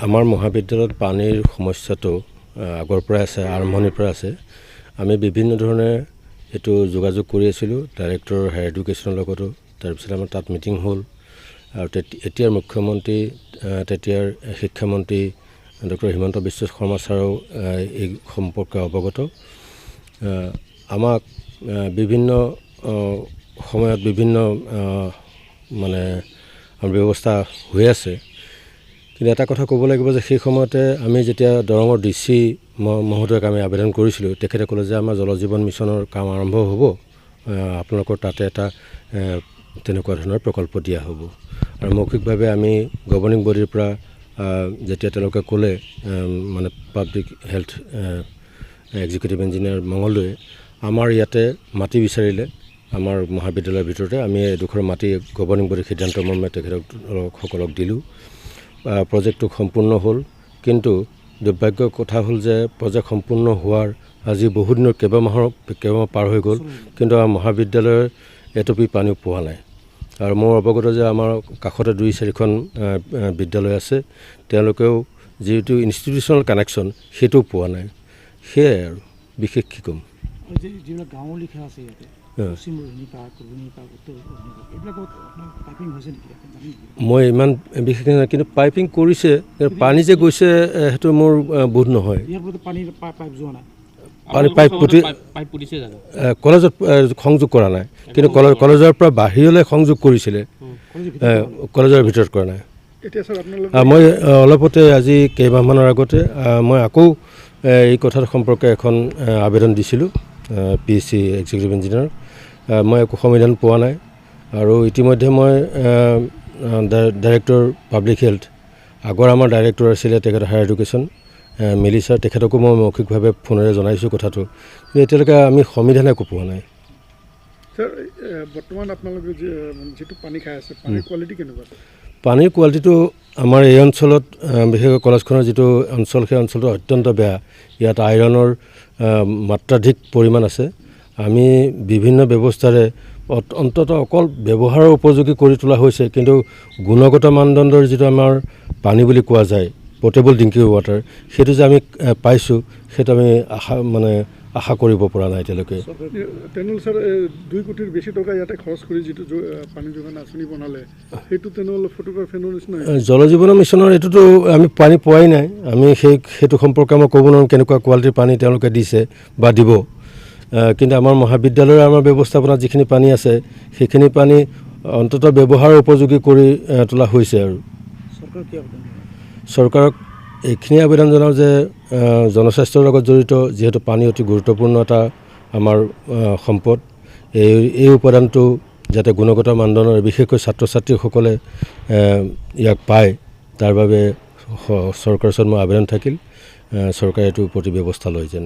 আমাৰ মহাবিদ্যালয়ত পানীৰ সমস্যাটো আগৰ পৰা আছে, আৰম্ভণিৰ পৰা আছে। আমি বিভিন্ন ধৰণে এটো যোগাযোগ কৰি আছিলোঁ ডাইৰেক্টৰ হায়াৰ এডুকেশ্যনৰ লগতো। তাৰপিছত আমাৰ তাত মিটিং হ'ল আৰু এতিয়াৰ মুখ্যমন্ত্ৰী তেতিয়াৰ শিক্ষামন্ত্ৰী ডক্টৰ হিমন্ত বিশ্ব শৰ্মা ছাৰেও এই সম্পৰ্কে অৱগত। আমাক বিভিন্ন সময়ত বিভিন্ন মানে ব্যৱস্থা হৈ আছে। কিন্তু এটা কথা ক'ব লাগিব যে সেই সময়তে আমি যেতিয়া দৰঙৰ DC মহোদয়ক আমি আবেদন কৰিছিলোঁ, তেখেতে ক'লে যে আমাৰ জল জীৱন মিছনৰ কাম আৰম্ভ হ'ব, আপোনালোকৰ তাতে এটা তেনেকুৱা ধৰণৰ প্ৰকল্প দিয়া হ'ব। আৰু মৌখিকভাৱে আমি গভৰ্ণিং বডিৰ পৰা যেতিয়া তেওঁলোকে ক'লে মানে পাব্লিক হেল্থ এক্সিকিউটিভ ইঞ্জিনিয়াৰ মঙলদৈয়ে আমাৰ ইয়াতে মাটি বিচাৰিলে, আমাৰ মহাবিদ্যালয়ৰ ভিতৰতে আমি এডোখৰ মাটি গভৰ্ণিং বডিৰ সিদ্ধান্ত মৰ্মে তেখেতসকলক দিলোঁ। প্ৰজেক্টটো সম্পূৰ্ণ হ'ল, কিন্তু দুৰ্ভাগ্যৰ কথা হ'ল যে প্ৰজেক্ট সম্পূৰ্ণ হোৱাৰ আজি বহুদিনৰ কেইবামাহ পাৰ হৈ গ'ল, কিন্তু আমাৰ মহাবিদ্যালয়ৰ এটুপি পানীও পোৱা নাই। আৰু মোৰ অৱগত যে আমাৰ কাষতে 2-4খন বিদ্যালয় আছে, তেওঁলোকেও যিটো ইনষ্টিটিউচনেল কানেকশ্যন সেইটো পোৱা নাই। সেয়াই আৰু বিশেষ কি ক'ম। মই ইমান বিশেষ নাই, কিন্তু পাইপিং কৰিছে, পানী যে গৈছে সেইটো মোৰ বোধ নহয়। পাইপ কলেজত সংযোগ কৰা নাই, কিন্তু কলেজৰ পৰা বাহিৰলৈ সংযোগ কৰিছিলে, কলেজৰ ভিতৰত কৰা নাই। মই অলপতে আজি কেইমাহমানৰ আগতে মই আকৌ এই কথাৰ সম্পৰ্কে এখন আবেদন দিছিলোঁ PSC এক্সিকিউটিভ ইঞ্জিনিয়াৰ। মই একো সমাধান পোৱা নাই। আৰু ইতিমধ্যে মই ডাইৰেক্টৰ পাব্লিক হেল্থ, আগৰ আমাৰ ডাইৰেক্টৰ আছিলে তেখেত হায়াৰ এডুকেশ্যন মিলি ছাৰ, তেখেতকো মই মৌখিকভাৱে ফোনেৰে জনাইছোঁ কথাটো, কিন্তু এতিয়ালৈকে আমি সমাধান একো পোৱা নাই। ছাৰ, বৰ্তমান আপোনালোকে যিটো পানী খাই আছে, পানীৰ কোৱালিটি কেনেকুৱা? পানীৰ কোৱালিটিটো আমাৰ এই অঞ্চলত, বিশেষকৈ কলেজখনৰ যিটো অঞ্চল, সেই অঞ্চলটো অত্যন্ত বেয়া। ইয়াত আইৰণৰ মাত্ৰাধিক পৰিমাণ আছে। আমি বিভিন্ন ব্যৱস্থাৰে অন্ততঃ অকল ব্যৱহাৰৰ উপযোগী কৰি তোলা হৈছে, কিন্তু গুণগত মানদণ্ডৰ যিটো আমাৰ পানী বুলি কোৱা যায়, পৰ্টেবল ড্ৰিংকিং ৱাটাৰ, সেইটো যে আমি পাইছোঁ, সেইটো আমি আশা কৰিব পৰা নাই এতিয়ালৈকে। তেনেহ'লে ছাৰ 2 কোটিৰ বেছি টকা ইয়াতে খৰচ কৰি যিটো পানী যোগান আঁচনি বনালে, সেইটো তেনেহ'লে ফটোগ্ৰাফেনৰ নিচিনা জল জীৱন মিছনৰ এইটোতো আমি পানী পোৱাই নাই। আমি সেইটো সম্পৰ্কে মই ক'ব নোৱাৰোঁ কেনেকুৱা কোৱালিটিৰ পানী তেওঁলোকে দিছে বা দিব। কিন্তু আমাৰ মহাবিদ্যালয়ৰ আমাৰ ব্যৱস্থাপনাত যিখিনি পানী আছে, সেইখিনি পানী অন্ততঃ ব্যৱহাৰৰ উপযোগী কৰি তোলা হৈছে। আৰু চৰকাৰক এইখিনি আবেদন জনাওঁ যে জনস্বাস্থ্যৰ লগত জড়িত, যিহেতু পানী অতি গুৰুত্বপূৰ্ণ এটা আমাৰ সম্পদ, এই উপাদানটো যাতে গুণগত মানদণ্ডৰ, বিশেষকৈ ছাত্ৰ ছাত্ৰীসকলে ইয়াক পায়, তাৰ বাবে চৰকাৰৰ ওচৰত মোৰ আবেদন থাকিল, চৰকাৰে এইটোৰ প্ৰতি ব্যৱস্থা লয় যেন।